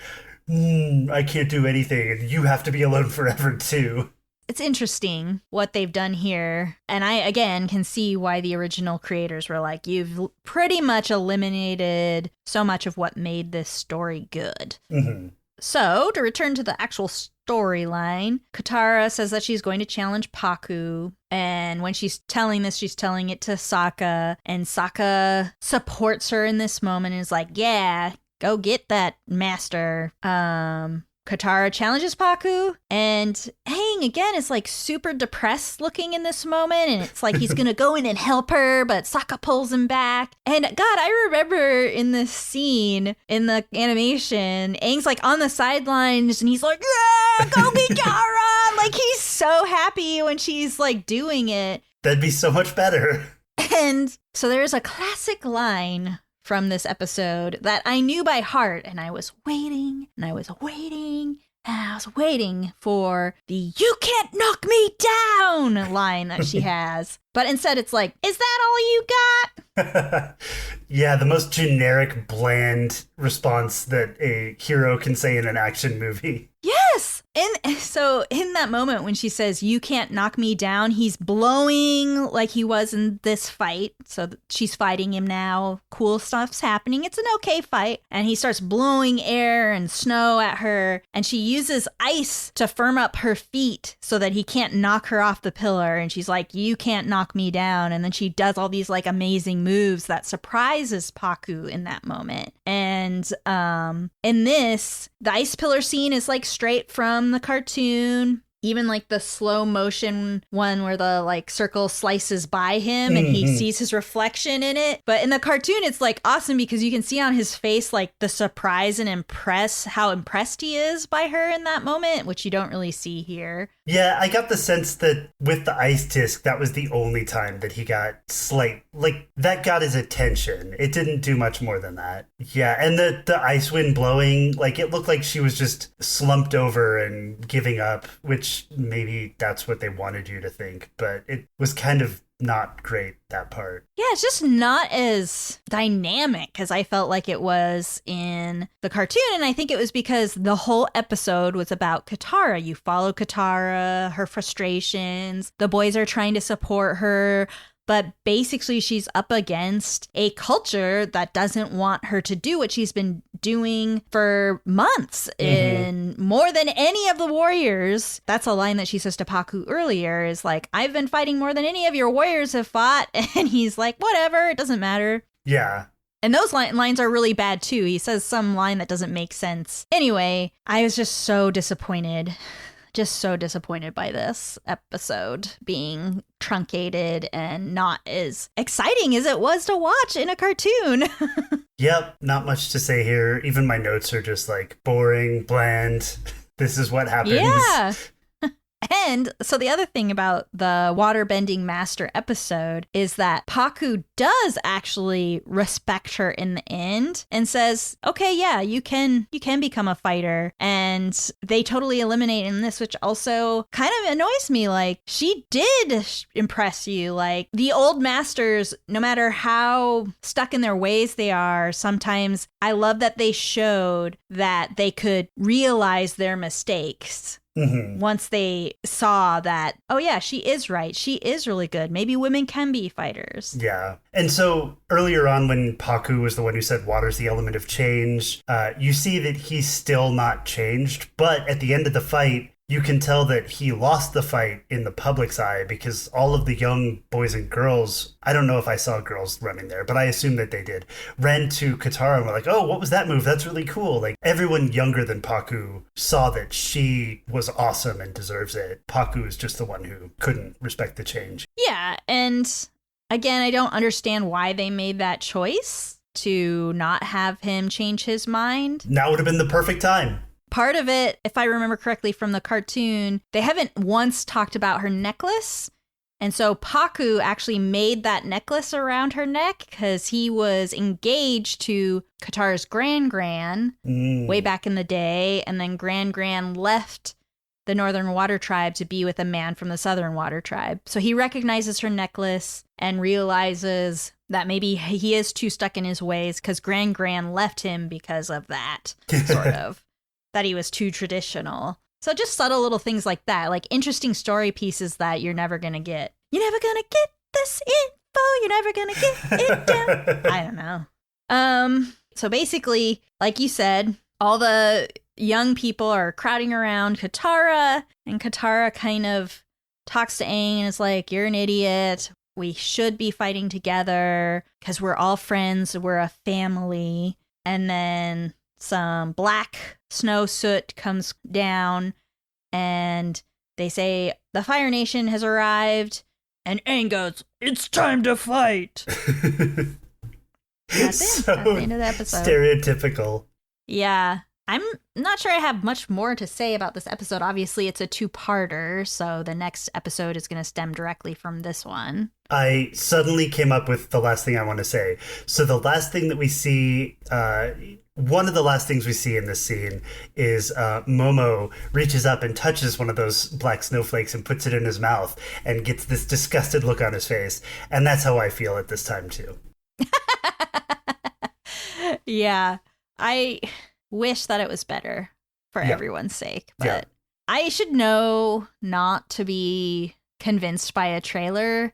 I can't do anything, and you have to be alone forever too. It's interesting what they've done here. And I, again, can see why the original creators were like, you've pretty much eliminated so much of what made this story good. Mm-hmm. So, to return to the actual storyline, Katara says that she's going to challenge Paku. And when she's telling this, she's telling it to Sokka. And Sokka supports her in this moment and is like, yeah, go get that master. Katara challenges Paku, and Aang again is like super depressed looking in this moment, and it's like he's gonna go in and help her, but Sokka pulls him back. And God, I remember in this scene in the animation, Aang's like on the sidelines and he's like, yeah, go get Katara! Like he's so happy when she's like doing it. That'd be so much better. And so there's a classic line from this episode that I knew by heart, and I was waiting, and I was waiting, and I was waiting for the "you can't knock me down" line that she has. But instead it's like, is that all you got? Yeah, the most generic, bland response that a hero can say in an action movie. Yes! And so in that moment when she says, you can't knock me down, he's blowing like he was in this fight. So she's fighting him now. Cool stuff's happening. It's an okay fight. And he starts blowing air and snow at her. And she uses ice to firm up her feet so that he can't knock her off the pillar. And she's like, you can't knock me down. And then she does all these like amazing moves that surprises Paku in that moment. And in this, the ice pillar scene is like straight from the cartoon. Even like the slow motion one where the like circle slices by him and he sees his reflection in it. But in the cartoon, it's like awesome because you can see on his face like the surprise and how impressed he is by her in that moment, which you don't really see here. Yeah, I got the sense that with the ice disc, that was the only time that he got that got his attention. It didn't do much more than that. Yeah, and the ice wind blowing, like it looked like she was just slumped over and giving up, which maybe that's what they wanted you to think, but it was kind of not great, that part. Yeah, it's just not as dynamic as I felt like it was in the cartoon. And I think it was because the whole episode was about Katara. You follow Katara, her frustrations. The boys are trying to support her. But basically, she's up against a culture that doesn't want her to do what she's been doing for months. In more than any of the warriors. That's a line that she says to Paku earlier, is like, I've been fighting more than any of your warriors have fought. And he's like, whatever, it doesn't matter. Yeah. And those lines are really bad, too. He says some line that doesn't make sense. Anyway, I was just so disappointed. Just so disappointed by this episode being truncated and not as exciting as it was to watch in a cartoon. Yep, not much to say here. Even my notes are just like boring, bland. This is what happens. Yeah. And so the other thing about the Waterbending Master episode is that Paku does actually respect her in the end and says, okay, yeah, you can become a fighter. And they totally eliminate in this, which also kind of annoys me. Like, she did impress you. Like, the old masters, no matter how stuck in their ways they are, sometimes I love that they showed that they could realize their mistakes. Once they saw that, oh yeah, she is right. She is really good. Maybe women can be fighters. Yeah. And so earlier on when Paku was the one who said water's the element of change, you see that he's still not changed. But at the end of the fight, you can tell that he lost the fight in the public's eye because all of the young boys and girls, I don't know if I saw girls running there, but I assume that they did, ran to Katara and were like, oh, what was that move? That's really cool. Like, everyone younger than Paku saw that she was awesome and deserves it. Paku is just the one who couldn't respect the change. Yeah, and again, I don't understand why they made that choice to not have him change his mind. Now would have been the perfect time. Part of it, if I remember correctly from the cartoon, they haven't once talked about her necklace. And so Paku actually made that necklace around her neck because he was engaged to Katara's Gran way back in the day. And then Gran left the Northern Water Tribe to be with a man from the Southern Water Tribe. So he recognizes her necklace and realizes that maybe he is too stuck in his ways because Gran left him because of that, sort of. That he was too traditional. So just subtle little things like that, like interesting story pieces that you're never going to get. You're never going to get this info. You're never going to get it down. I don't know. So basically, like you said, all the young people are crowding around Katara, and Katara kind of talks to Aang and is like, you're an idiot. We should be fighting together because we're all friends. We're a family. And then some black snow soot comes down and they say the Fire Nation has arrived, and Aang goes, it's time to fight. That's it. So That's the end of the episode. Stereotypical. Yeah. I'm not sure I have much more to say about this episode. Obviously, it's a two-parter, so the next episode is going to stem directly from this one. I suddenly came up with the last thing I want to say. So the last thing that we see, one of the last things we see in this scene is Momo reaches up and touches one of those black snowflakes and puts it in his mouth and gets this disgusted look on his face. And that's how I feel at this time, too. Yeah. I wish that it was better for everyone's sake, but I should know not to be convinced by a trailer.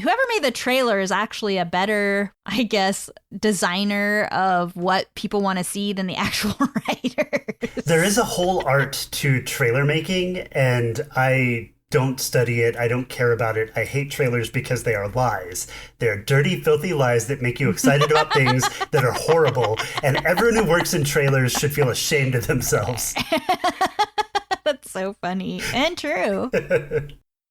Whoever made the trailer is actually a better, I guess, designer of what people want to see than the actual writers. There is a whole art to trailer making, and I don't study it. I don't care about it. I hate trailers because they are lies. They're dirty, filthy lies that make you excited about things that are horrible. And everyone who works in trailers should feel ashamed of themselves. That's so funny and true.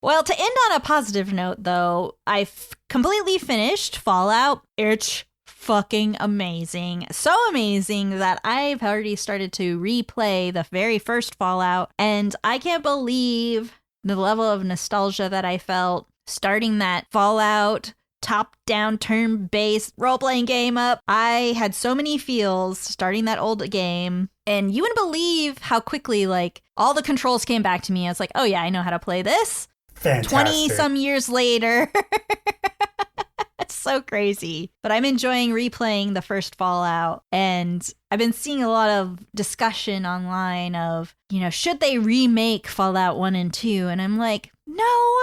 Well, to end on a positive note, though, I've completely finished Fallout. It's fucking amazing. So amazing that I've already started to replay the very first Fallout. And I can't believe the level of nostalgia that I felt starting that Fallout top-down turn-based role-playing game up. I had so many feels starting that old game, and you wouldn't believe how quickly, like, all the controls came back to me. I was like, oh yeah, I know how to play this. Fantastic. 20-some years later. It's so crazy. But I'm enjoying replaying the first Fallout, and I've been seeing a lot of discussion online of, you know, should they remake Fallout 1 and 2? And I'm like, no.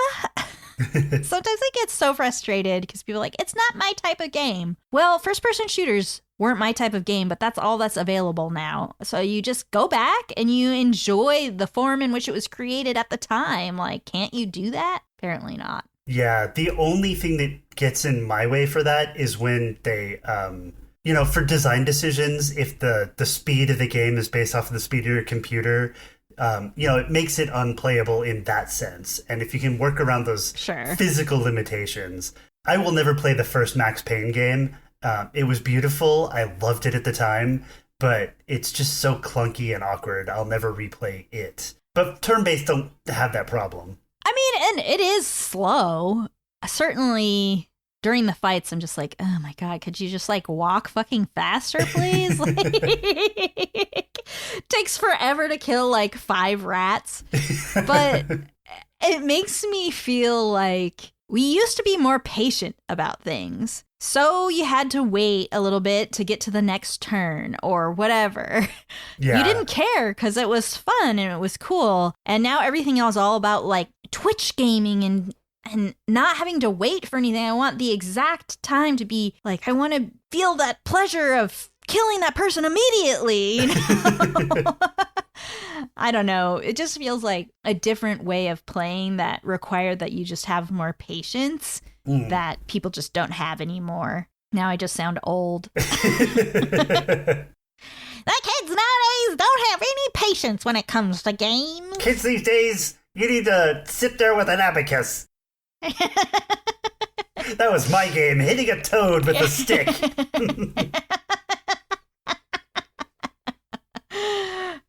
Sometimes I get so frustrated because people are like, it's not my type of game. Well, first-person shooters weren't my type of game, but that's all that's available now. So you just go back and you enjoy the form in which it was created at the time. Like, can't you do that? Apparently not. Yeah, the only thing that gets in my way for that is when they, you know, for design decisions, if the speed of the game is based off of the speed of your computer, you know, it makes it unplayable in that sense. And if you can work around those physical limitations, I will never play the first Max Payne game. It was beautiful. I loved it at the time, but it's just so clunky and awkward. I'll never replay it. But turn-based don't have that problem. I mean, and it is slow. Certainly during the fights, I'm just like, oh my God, could you just like walk fucking faster, please? Like, takes forever to kill like 5 rats. But it makes me feel like we used to be more patient about things. So you had to wait a little bit to get to the next turn or whatever. Yeah. You didn't care because it was fun and it was cool. And now everything else is all about like Twitch gaming and not having to wait for anything. I want the exact time to be like, I want to feel that pleasure of killing that person immediately. You know? I don't know. It just feels like a different way of playing that required that you just have more patience that people just don't have anymore. Now I just sound old. The kids nowadays don't have any patience when it comes to games. Kids these days, you need to sit there with an abacus. That was my game, hitting a toad with a stick.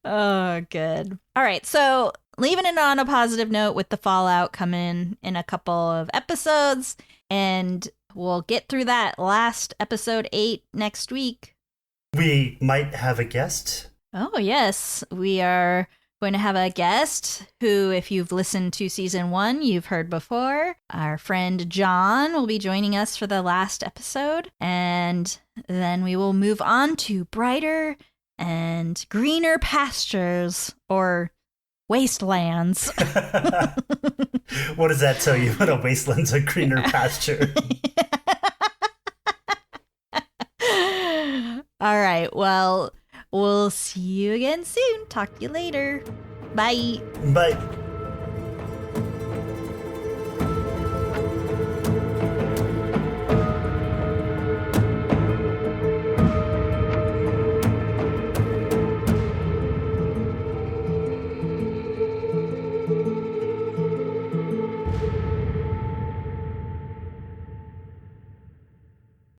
Oh, good. All right, so leaving it on a positive note with the fallout coming in a couple of episodes. And we'll get through that last episode 8 next week. We might have a guest. Oh, yes. We are going to have a guest who, if you've listened to season 1, you've heard before. Our friend John will be joining us for the last episode. And then we will move on to brighter and greener pastures, or wastelands. What does that tell you? What a wasteland's a greener pasture. All right. Well, we'll see you again soon. Talk to you later. Bye. Bye.